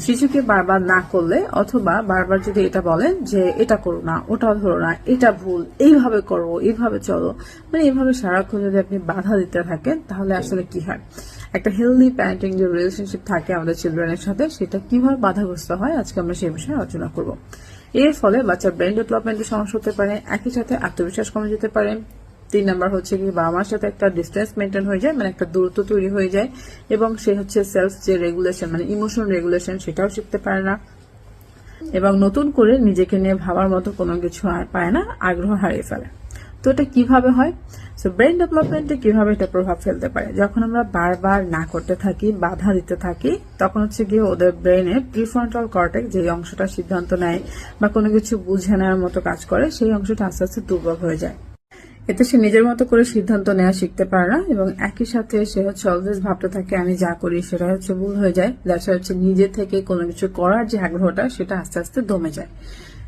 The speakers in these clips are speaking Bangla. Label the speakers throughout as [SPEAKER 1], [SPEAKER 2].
[SPEAKER 1] শিশুকে বারবার না করলে অথবা বারবার যদি এটা বলেন যে এটা করো না, ওটা ধরো না, এটা ভুল, এইভাবে করো, এইভাবে চলো, মানে এইভাবে সারাক্ষণ যদি আপনি বাধা দিতে থাকেন তাহলে আসলে কি হয়, একটা হেলদি প্যারেন্টিং যে রিলেশনশিপ থাকে আমাদের চিলড্রেনের সাথে সেটা কিভাবে বাধাগ্রস্ত হয় আজকে আমরা সেই বিষয়ে আলোচনা করব। এর ফলে বাচ্চার ব্রেন ডেভেলপমেন্টের সমস্যা হতে পারে, একই সাথে আত্মবিশ্বাস কমে যেতে পারে। 3 নাম্বার হচ্ছে কি বাবা মার সাথে একটা ডিস্টেন্স মেনটেন হয়ে যায়, মানে একটা দূরত্ব তৈরি হয়ে যায় এবং সে হচ্ছে সেলফ যে রেগুলেশন মানে ইমোশন রেগুলেশন সেটাও শিখতে পারে না এবং নতুন করে নিজেকে নিয়ে ভাবার মতো কোনো কিছু আর পায় না, আগ্রহ হারিয়ে ফেলে। তো এটা কিভাবে হয়? সো ব্রেন ডেভেলপমেন্টে কিভাবে এটা প্রভাব ফেলতে পারে, যখন আমরা বারবার না করতে থাকি, বাধা দিতে থাকি, তখন হচ্ছে গিয়ে ওদের ব্রেনে প্রিফ্রন্টাল কর্টেক্স যে অংশটা সিদ্ধান্ত নেয় বা কোনো কিছু বুঝে নেওয়ার মতো কাজ করে সেই অংশটা আস্তে আস্তে দুর্বল হয়ে যায়। এতে সে নিজের মতো করে সিদ্ধান্ত নেওয়া শিখতে পারে না এবং একই সাথে সে হচ্ছে অলওয়েজ ভাবতে থাকে আমি যা করি সেটা হচ্ছে ভুল হয়ে যায়, যাতে হচ্ছে নিজে থেকে কোনো কিছু করার যে আগ্রহটা সেটা আস্তে আস্তে দমে যায়।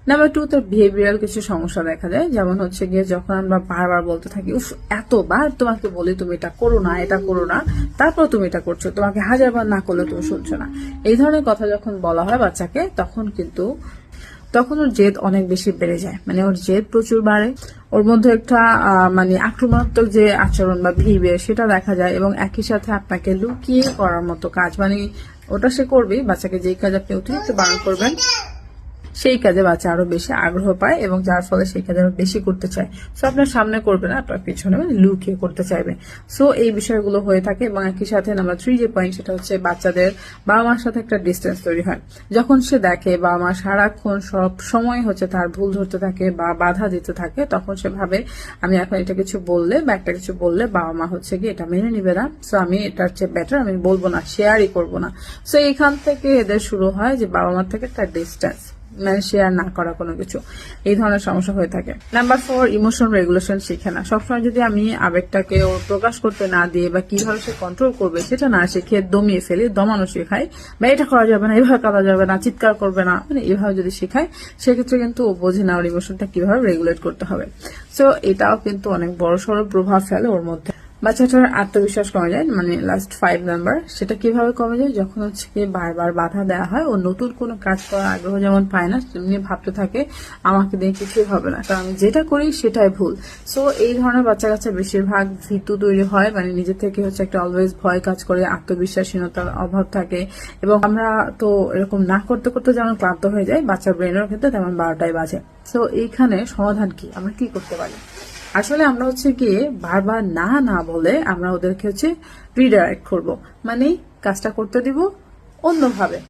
[SPEAKER 1] নাম্বার 2, তার বিহেভিয়ারাল কিছু সমস্যা দেখা যায়, যেমন হচ্ছে গিয়ে যখন আমরা বারবার বলতে থাকি উফ এতবার তোমাকে বলি তুমি এটা করো না, এটা করো না, তারপর তুমি এটা করছো, তোমাকে 1000বার না করলে তুমি শুনছো না, এই ধরনের কথা যখন বলা হয় বাচ্চাকে তখন ওর জেদ অনেক বেশি বেড়ে যায়, মানে ওর জেদ প্রচুর বাড়ে, ওর মধ্যে একটা মানে আক্রমণাত্মক যে আচরণ বা বিহেভিয়ার সেটা দেখা যায় এবং একই সাথে আপনাকে লুকিয়ে করার মতো কাজ, মানে ওটা সে করবেই, বাচ্চাকে যেই কাজ আপনি অতিরিক্ত বারণ করবেন সেই কাজে বাচ্চা আরো বেশি আগ্রহ পায় এবং যার ফলে সেই কাজ আরো বেশি করতে চায়। সো আপনার সামনে করবে না, আপনার পিছনে মানে লুকিয়ে করতে চাইবে। সো এই বিষয়গুলো হয়ে থাকে এবং একই সাথে নাম্বার 3 যে পয়েন্ট সেটা হচ্ছে বাচ্চাদের বাবা মার সাথে একটা ডিস্টেন্স তৈরি হয়। যখন সে দেখে বাবা মা সারাক্ষণ সব সময় হচ্ছে তার ভুল ধরতে থাকে বা বাধা দিতে থাকে, তখন সে ভাবে আমি এখন এটা কিছু বললে বা একটা কিছু বললে বাবা মা হচ্ছে কি এটা মেনে নিবে না, সো আমি এটার চেয়ে বেটার আমি বলবো না, শেয়ারই করবো না। সো এখান থেকে এদের শুরু হয় যে বাবা মার থেকে একটা ডিস্টেন্স, মানে শেয়ার না করা কোনো কিছু, এই ধরনের সমস্যা হয়ে থাকে। নাম্বার 4, ইমোশন রেগুলেশন শিখে না। সবসময় যদি আমি আবেগটাকে ওর প্রকাশ করতে না দিয়ে বা কিভাবে সে কন্ট্রোল করবে সেটা না শিখে দমিয়ে ফেলি, দমানো শেখাই, বা এটা করা যাবে না, এভাবে করা যাবে না, চিৎকার করবে না, মানে এভাবে যদি শেখাই সেক্ষেত্রে কিন্তু ও বোঝে না ওর ইমোশনটা কিভাবে রেগুলেট করতে হবে। সো এটাও কিন্তু অনেক বড় সড়ো প্রভাব ফেলে ওর মধ্যে। বাচ্চাটার আত্মবিশ্বাস কমে যায়, মানে লাস্ট 5 নাম্বার, সেটা কিভাবে কমে যায়, যখন হচ্ছে কি বারবার বাধা দেওয়া হয়, ও নতুন কোনো কাজ করার আগ্রহ যেমন পায় না তেমনি ভাবতে থাকে আমাকে দিয়ে কিছুই হবে না, কারণ আমি যেটা করি সেটাই ভুল। সো এই ধরনের বাচ্চা কাচ্চা বেশিরভাগ ভীতু তৈরি হয়, মানে নিজে থেকে হচ্ছে একটা অলওয়েজ ভয় কাজ করে, আত্মবিশ্বাসহীনতার অভাব থাকে এবং আমরা তো এরকম না করতে করতে যেমন ক্লান্ত হয়ে যায়, বাচ্চার ব্রেনের ক্ষেত্রে তেমন 12টাই বাজে। সো এইখানে সমাধান কি, আমরা কি করতে পারি? আসলে আমরা হচ্ছে গিয়ে বারবার না না বলে আমরা ওদেরকে হচ্ছে রিডাইরেক্ট করব, মানে কাজটা করতে দিব অন্যভাবে।